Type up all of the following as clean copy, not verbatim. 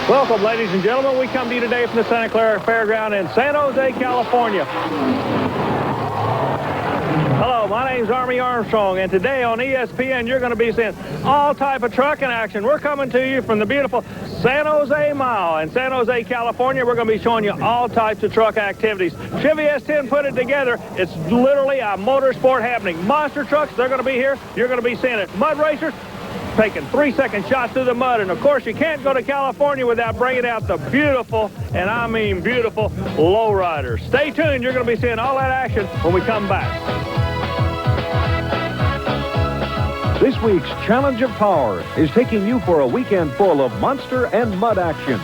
Welcome, ladies and gentlemen. We come to you today from the Santa Clara Fairgrounds in San Jose, California. Hello, my name's Army Armstrong, and today on ESPN, you're going to be seeing all type of trucking action. We're coming to you from the beautiful San Jose Mile in San Jose, California. We're going to be showing you all types of truck activities. Chevy S10 put it together. It's literally a motorsport happening. Monster trucks, they're going to be here. You're going to be seeing it. Mud racers, taking 3-second shots through the mud. And, of course, you can't go to California without bringing out the beautiful, and I mean beautiful, lowriders. Stay tuned. You're going to be seeing all that action when we come back. This week's Challenge of Power is taking you for a weekend full of monster and mud action.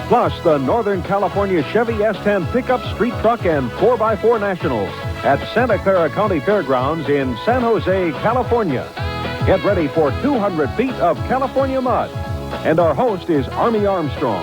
Plus, the Northern California Chevy S10 pickup, street truck, and 4x4 Nationals at Santa Clara County Fairgrounds in San Jose, California. Get ready for 200 feet of California mud. And our host is Army Armstrong.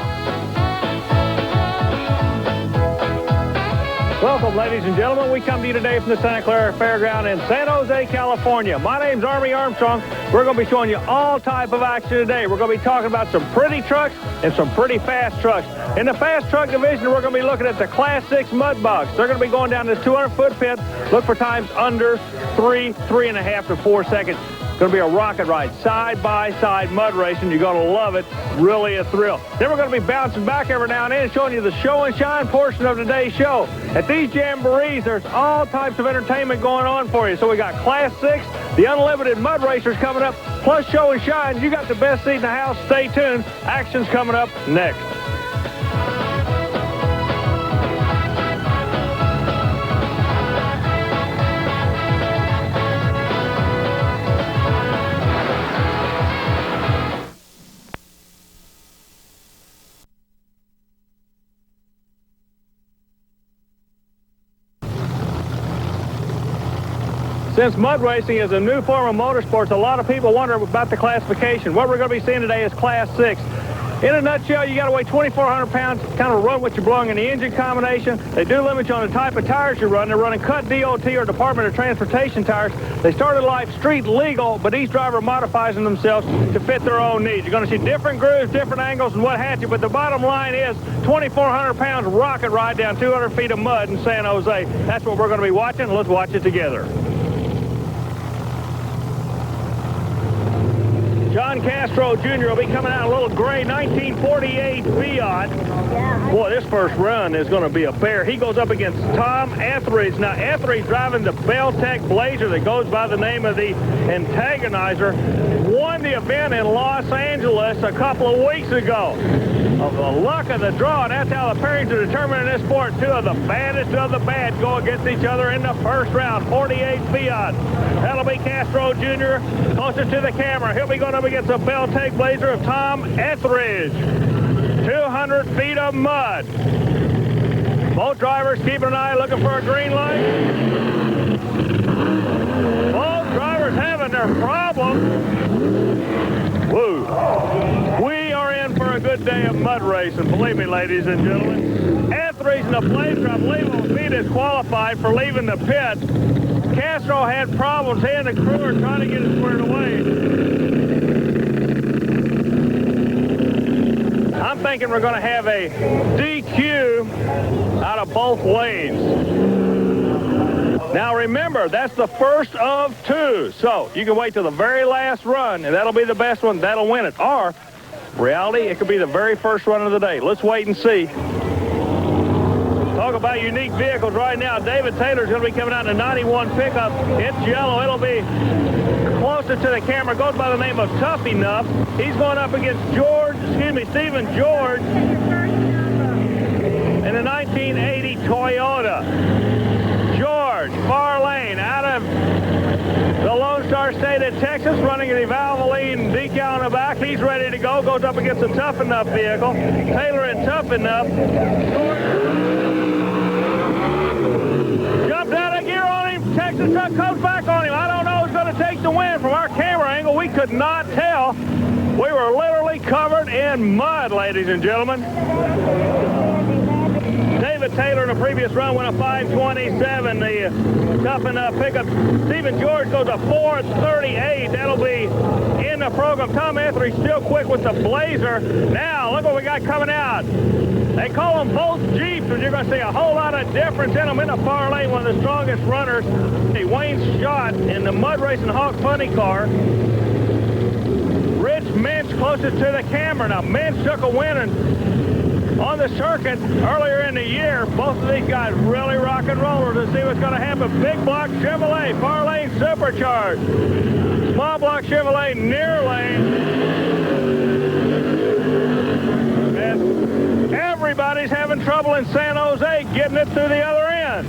Welcome, ladies and gentlemen. We come to you today from the Santa Clara Fairgrounds in San Jose, California. My name's Army Armstrong. We're going to be showing you all type of action today. We're going to be talking about some pretty trucks and some pretty fast trucks. In the fast truck division, we're going to be looking at the Class 6 mud box. They're going to be going down this 200-foot pit. Look for times under 3.5 to 4 seconds. Going to be a rocket ride, side-by-side mud racing. You're going to love it. Really a thrill. Then we're going to be bouncing back every now and then and showing you the show and shine portion of today's show. At these jamborees, there's all types of entertainment going on for you. So we got Class 6, the unlimited mud racers coming up, plus show and shine. You got the best seat in the house. Stay tuned. Action's coming up next. Since mud racing is a new form of motorsports, a lot of people wonder about the classification. What we're going to be seeing today is Class 6. In a nutshell, you got to weigh 2,400 pounds, kind of run what you're blowing in the engine combination. They do limit you on the type of tires you run. They're running cut DOT or Department of Transportation tires. They started life street legal, but each driver modifies them themselves to fit their own needs. You're going to see different grooves, different angles, and what have you, but the bottom line is 2,400 pounds rocket ride down 200 feet of mud in San Jose. That's what we're going to be watching. Let's watch it together. John Castro Jr. will be coming out in a little gray 1948 Fiat. Boy, this first run is going to be a bear. He goes up against Tom Etheridge. Now, Etheridge driving the Beltec Blazer that goes by the name of the Antagonizer. Won the event in Los Angeles a couple of weeks ago. Of the luck of the draw, and that's how the pairings are determined in this sport. Two of the baddest of the bad go against each other in the first round. 48 Fiat. That'll be Castro Jr. closer to the camera. He'll be going up against the Beltec Blazer of Tom Etheridge. 200 feet of mud. Both drivers keeping an eye looking for a green light. Both drivers having their problems. Woo. We are in for a good day of mud racing, believe me, ladies and gentlemen. Etheridge and the Blazer, I believe, will be disqualified for leaving the pit. Castro had problems. He and the crew are trying to get it squared away. I'm thinking we're going to have a DQ out of both lanes. Now remember, that's the first of two. So you can wait till the very last run, and that'll be the best one. That'll win it. Or, reality, it could be the very first run of the day. Let's wait and see. Talk about unique vehicles right now. David Taylor's going to be coming out in a 91 pickup. It's yellow. It'll be closer to the camera. Goes by the name of Tough Enough. He's going up against Stephen George in a 1980 Toyota. George, far lane, out of the Lone Star State of Texas, running the Valvoline decal in the back. He's ready to go. Goes up against a Tough Enough vehicle. Taylor and Tough Enough. Jumped out of gear on him. Texas truck comes back on him. I don't know who's going to take the win. From our camera angle, we could not tell. We were literally covered in mud, ladies and gentlemen. David Bud Taylor in the previous run went a 5:27. The toughen pickup, Stephen George goes a 4:38. That'll be in the program. Tom Anthony still quick with the Blazer. Now, look what we got coming out. They call them both Jeeps, but you're going to see a whole lot of difference in them in the far lane. One of the strongest runners, Wayne Schott in the Mud Racing Hawk Funny car. Rich Minch closest to the camera. Now, Minch took a win on the circuit earlier in the year. Both of these guys really rock and rollers. To see what's going to happen. Big block Chevrolet, far lane supercharged. Small block Chevrolet, near lane. And everybody's having trouble in San Jose getting it to the other end.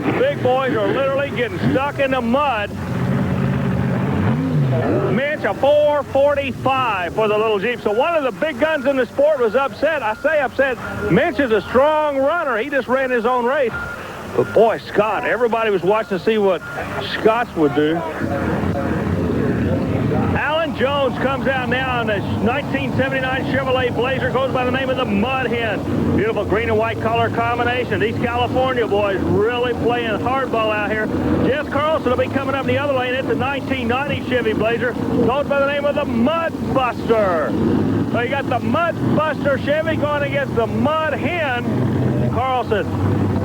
The big boys are literally getting stuck in the mud. Minch a 4:45 for the little Jeep. So one of the big guns in the sport was upset. I say upset. Minch is a strong runner. He just ran his own race. But boy, Scott, everybody was watching to see what Scotts would do. Alan Jones comes out now in the 1979 Chevrolet Blazer, goes by the name of the Mud Hen. Beautiful green and white color combination. These California boys really playing hardball out here. Jess Carlson will be coming up in the other lane. It's a 1990 Chevy Blazer, goes by the name of the Mud Buster. So you got the Mud Buster Chevy going against the Mud Hen. Carlson,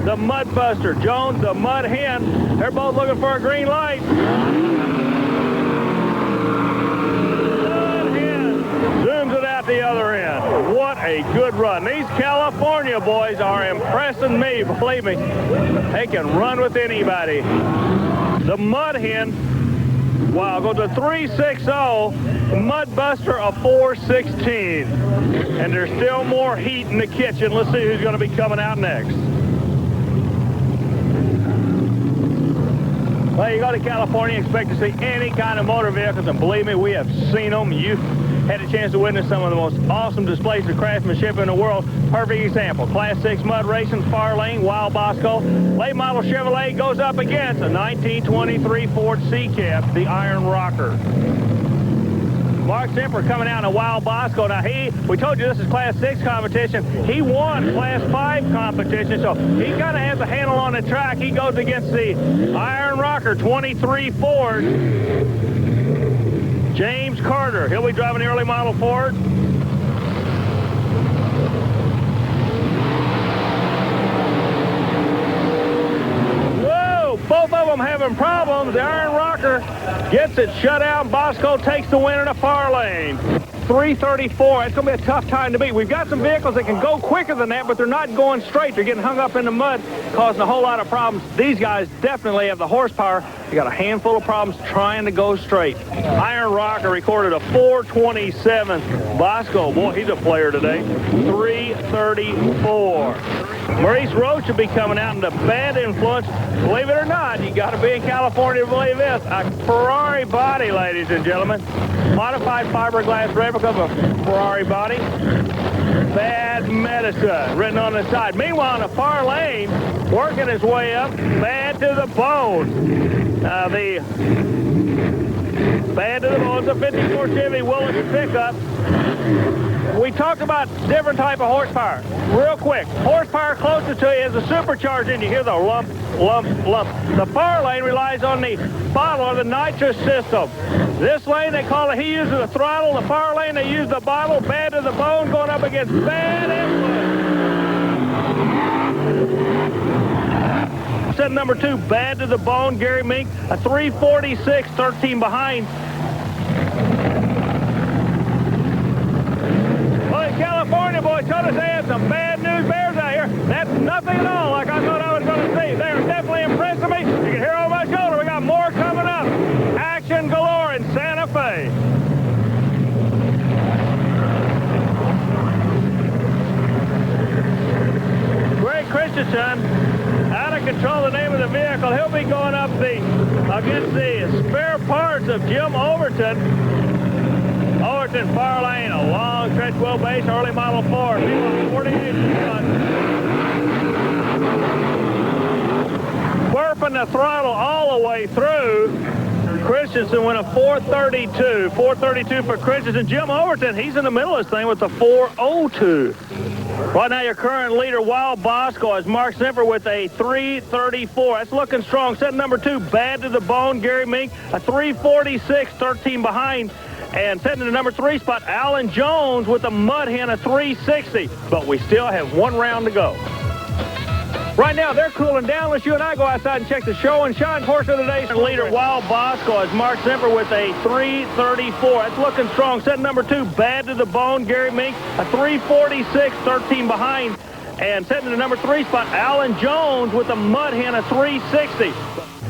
the Mud Buster. Jones, the Mud Hen. They're both looking for a green light. Zooms it out the other end. What a good run. These California boys are impressing me, believe me. They can run with anybody. The Mud Hen, wow, goes to 3.60. The Mud Buster a 4.16. And there's still more heat in the kitchen. Let's see who's going to be coming out next. Well, you go to California, expect to see any kind of motor vehicles, and believe me, we have seen them. You've had a chance to witness some of the most awesome displays of craftsmanship in the world. Perfect example, Class 6 Mud Racing, far lane, Wild Bosco. Late model Chevrolet goes up against a 1923 Ford C-Cab, the Iron Rocker. Mark Semper coming out in a Wild Bosco. Now, we told you this is Class 6 competition. He won Class 5 competition, so he kind of has a handle on the track. He goes against the Iron Rocker 23 Ford. James Carter. He'll be driving the early model Ford. Whoa! Both of them having problems. The Iron Rocker gets it shut out. Bosco takes the win in the far lane. 3:34. It's going to be a tough time to beat. We've got some vehicles that can go quicker than that, but they're not going straight. They're getting hung up in the mud, causing a whole lot of problems. These guys definitely have the horsepower. They got a handful of problems trying to go straight. Iron Rocker recorded a 4:27. Bosco, boy, he's a player today. 3:34. Maurice Roach will be coming out in the Bad Influence. Believe it or not, you got to be in California to believe this. A Ferrari body, ladies and gentlemen. Modified fiberglass replica of a Ferrari body. Bad Medicine written on the side. Meanwhile, in the far lane, working his way up, Bad to the Bone. The Bad to the Bone is a 54 Chevy Willys pickup. We talked about different type of horsepower. Real quick, horsepower closest to you is a supercharged engine. You hear the lump, lump, lump. The far lane relies on the bottle or the nitrous system. This lane, they call it, he uses the throttle. The far lane, they use the bottle. Bad to the Bone going up against Bad Influence. Set number 2, Bad to the Bone, Gary Mink, a 3:46, 13 behind. Well, the California boys told us they had some bad news bears out here. That's nothing at all like I thought I was going to see. They are definitely impressing me. You can hear over my shoulder. We got more coming up. Action galore in Santa Fe. Greg Christensen, out of control, the name of the vehicle. He'll be going up against the spare parts of Jim Overton. Overton far lane, a long stretch wheelbase, early model Ford. 48 burping the throttle all the way through. Christensen went a 4:32. 4:32 for Christensen. Jim Overton, he's in the middle of this thing with the 4:02. Right now, your current leader, Wild Bosco, is Mark Semper with a 3:34. That's looking strong. Set number 2, Bad to the Bone, Gary Mink, a 3:46, 13 behind. And setting in the number 3 spot, Alan Jones with the Mud Hen, a 3:60. But we still have 1 round to go. Right now, they're cooling down. Let's you and I go outside and check the show and shine portion of the day. Leader Wild Bosco is Mark Semper with a 3:34. That's looking strong. Set number 2, Bad to the Bone, Gary Mink, a 3:46, 13 behind. And setting in the number 3 spot, Alan Jones with the Mud Hen, a 3:60.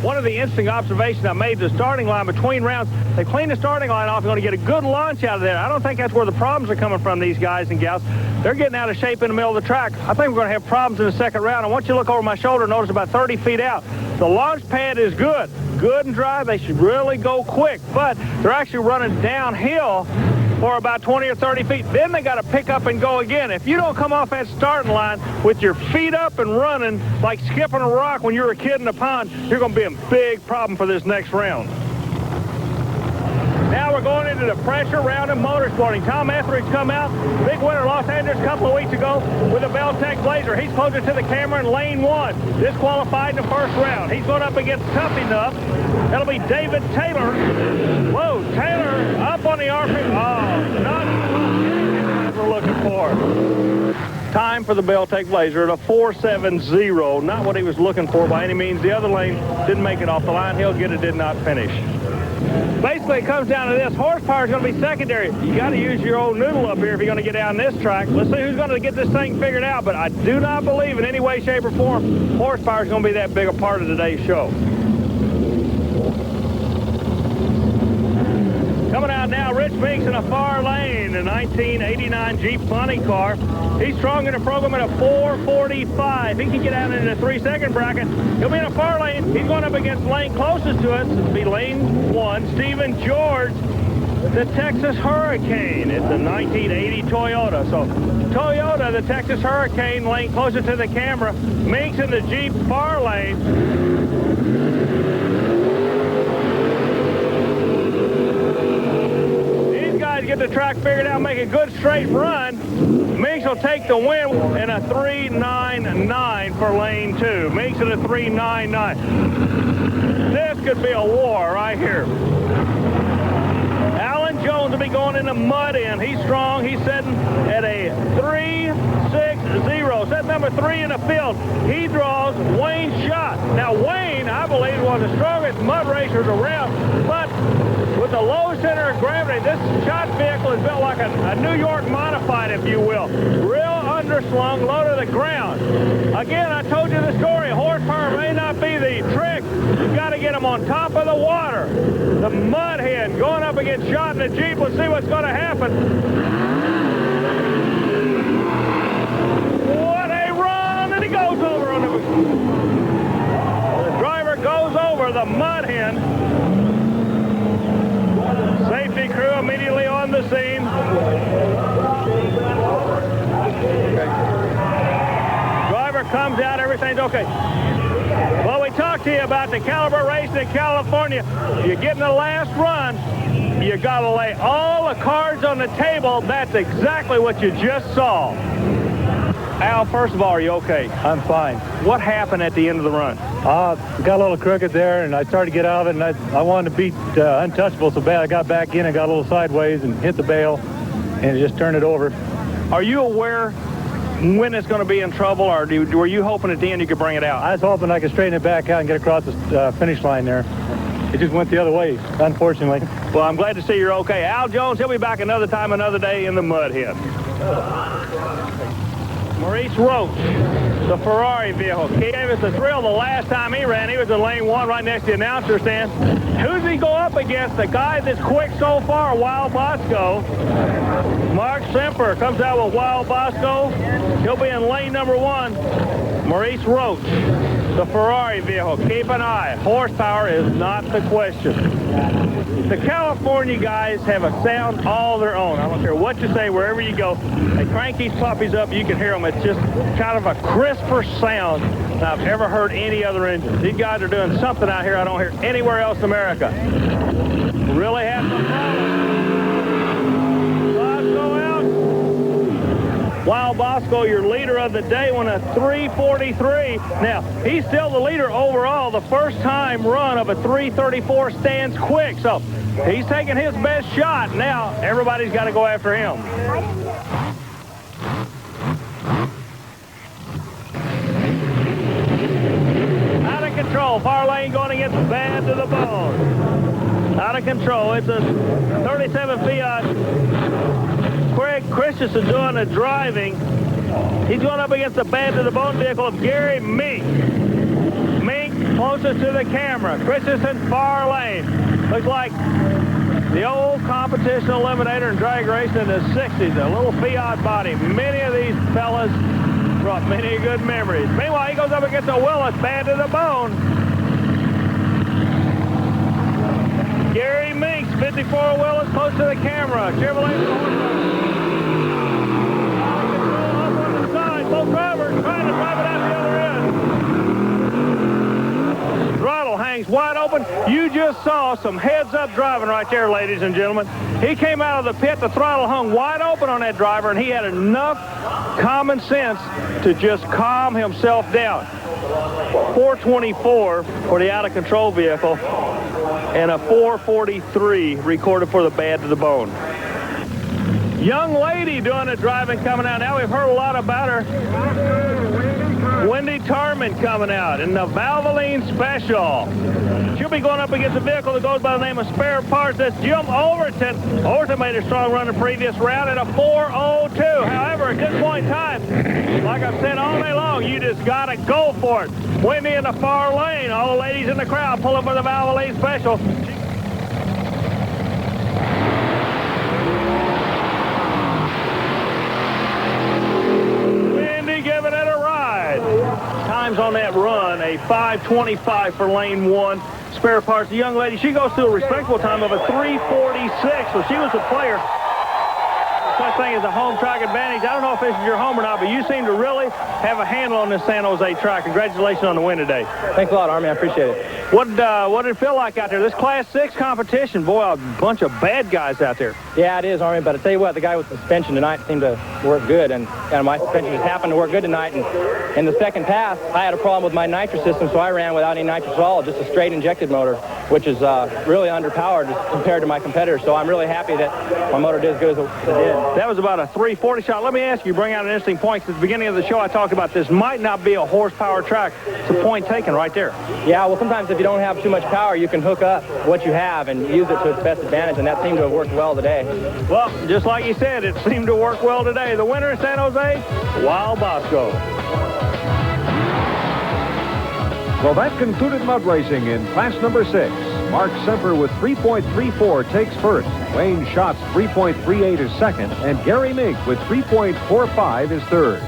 One of the interesting observations I made, the starting line between rounds, they clean the starting line off. They're going to get a good launch out of there. I don't think that's where the problems are coming from, these guys and gals. They're getting out of shape in the middle of the track. I think we're going to have problems in the second round. I want you to look over my shoulder and notice about 30 feet out. The launch pad is good and dry. They should really go quick, but they're actually running downhill for about 20 or 30 feet. Then they got to pick up and go again. If you don't come off that starting line with your feet up and running like skipping a rock when you were a kid in the pond, you're going to be a big problem for this next round. Now we're going into the pressure round of motorsporting. Tom Etheridge come out, big winner in Los Angeles a couple of weeks ago with a Beltec Blazer. He's closer to the camera in lane 1. Disqualified in the first round. He's going up against Tough Enough. That'll be David Taylor. Whoa, Taylor up on the RP. Oh, not what we're looking for. Time for the Beltec Blazer at a 4.70. Not what he was looking for by any means. The other lane didn't make it off the line. He'll get it, did not finish. Basically, it comes down to this. Horsepower is going to be secondary. You got to use your old noodle up here if you're going to get down this track. Let's see who's going to get this thing figured out, but I do not believe in any way, shape, or form horsepower is going to be that big a part of today's show. Coming out now, Rich Meeks in a far lane, the 1989 Jeep Funny car. He's strong in the program at a 4.45. He can get out in the 3-second bracket. He'll be in a far lane. He's going up against lane closest to us. It'll be lane 1, Stephen George, the Texas Hurricane. It's a 1980 Toyota. So Toyota, the Texas Hurricane, lane closer to the camera. Meeks in the Jeep far lane. Get the track figured out, make a good straight run. Meeks will take the win in a 3.99 for lane 2. Meeks in a 3.99. This could be a war right here. Alan Jones will be going in the Mud Hen. He's strong. He's sitting at a 3.60. Set number 3 in the field. He draws Wayne Schott. Now, Wayne, I believe, was the strongest mud racers around, but with the low center of gravity, this Schott vehicle is built like a New York modified, if you will. Real underslung, low to the ground. Again, I told you the story. Horsepower may not be the trick. You've got to get them on top of the water. The Mud Hen going up against Schott in the Jeep. Let's see what's going to happen. What a run! And he goes over on the driver goes over the Mud Hen. Safety crew immediately on the scene. Driver comes out, everything's okay. Well, we talked to you about the caliber racing in California. You get in the last run, you got to lay all the cards on the table. That's exactly what you just saw. Al, first of all, are you okay? I'm fine. What happened at the end of the run? Got a little crooked there, and I started to get out of it, and I wanted to beat Untouchable so bad. I got back in and got a little sideways and hit the bail, and just turned it over. Are you aware when it's going to be in trouble, or were you hoping at the end you could bring it out? I was hoping I could straighten it back out and get across the finish line there. It just went the other way, unfortunately. Well, I'm glad to see you're okay. Al Jones, he'll be back another time, another day in the Mud Hen. Maurice Roach, the Ferrari vehicle. He gave us a thrill the last time he ran. He was in lane 1 right next to the announcer stand. Who's he go up against? The guy that's quick so far, Wild Bosco. Mark Semper comes out with Wild Bosco. He'll be in lane number 1. Maurice Roach, the Ferrari vehicle. Keep an eye. Horsepower is not the question. The California guys have a sound all their own. I don't care what you say, wherever you go. They crank these puppies up, you can hear them. It's just kind of a crisper sound than I've ever heard any other engine. These guys are doing something out here I don't hear anywhere else in America. Really have some problems. Let's go out. Wild Bosco, your leader of the day, won a 3:43. Now, he's still the leader overall. The first time run of a 3:34 stands quick. So he's taking his best shot. Now, everybody's got to go after him. Out of control. Far lane going against bad to the bone. Out of control. It's a 37 Fiat. Craig Christensen doing the driving. He's going up against the bad to the bone vehicle of Gary Mink. Mink closest to the camera. Christensen far lane. Looks like the old competition eliminator and drag racing in the 60s. A little Fiat body. Many of these fellas brought many good memories. Meanwhile, he goes up against the Willis, bad to the bone. Gary Minks, 54 Willis, close to the camera. Chevrolet. Both drivers trying to drive it out the other end. Throttle hangs wide open. You just saw some heads-up driving right there, ladies and gentlemen. He came out of the pit. The throttle hung wide open on that driver, and he had enough common sense to just calm himself down. 424 for the out-of-control vehicle, and a 443 recorded for the bad to the bone. Young lady doing the driving coming out. Now we've heard a lot about her. Wendy Tarman coming out in the Valvoline Special. She'll be going up against a vehicle that goes by the name of Spare Parts. That's Jim Overton. Overton made a strong run in the previous round at a 4:02. However, at this point in time, like I've said all day long, you just got to go for it. Wendy in the far lane. All the ladies in the crowd pulling for the Valvoline Special. Giving it a ride. Times on that run, a 5:25 for lane 1. Spare Parts, the young lady, she goes through a respectable time of a 3:46, so she was a player. Such thing as a home track advantage. I don't know if this is your home or not, but you seem to really have a handle on this San Jose track. Congratulations on the win today. Thanks a lot, Army. I appreciate it. What did it feel like out there? This Class 6 competition, boy, a bunch of bad guys out there. Yeah, it is, Army, but I tell you what, the guy with suspension tonight seemed to work good, and my suspension just happened to work good tonight, and in the second pass, I had a problem with my nitrous system, so I ran without any nitrous at all, just a straight injected motor, which is really underpowered compared to my competitors, so I'm really happy that my motor did as good as it did. That was about a 340 shot. Let me ask you, bring out an interesting point. At the beginning of the show, I talked about this might not be a horsepower track. It's a point taken right there. Yeah, well, sometimes if you don't have too much power, you can hook up what you have and use it to its best advantage, and that seemed to have worked well today. Well, just like you said, it seemed to work well today. The winner in San Jose, Wild Bosco. Well, that concluded mud racing in class number 6. Mark Semper with 3.34 takes first. Wayne Schatz 3.38 is second. And Gary Mink with 3.45 is third.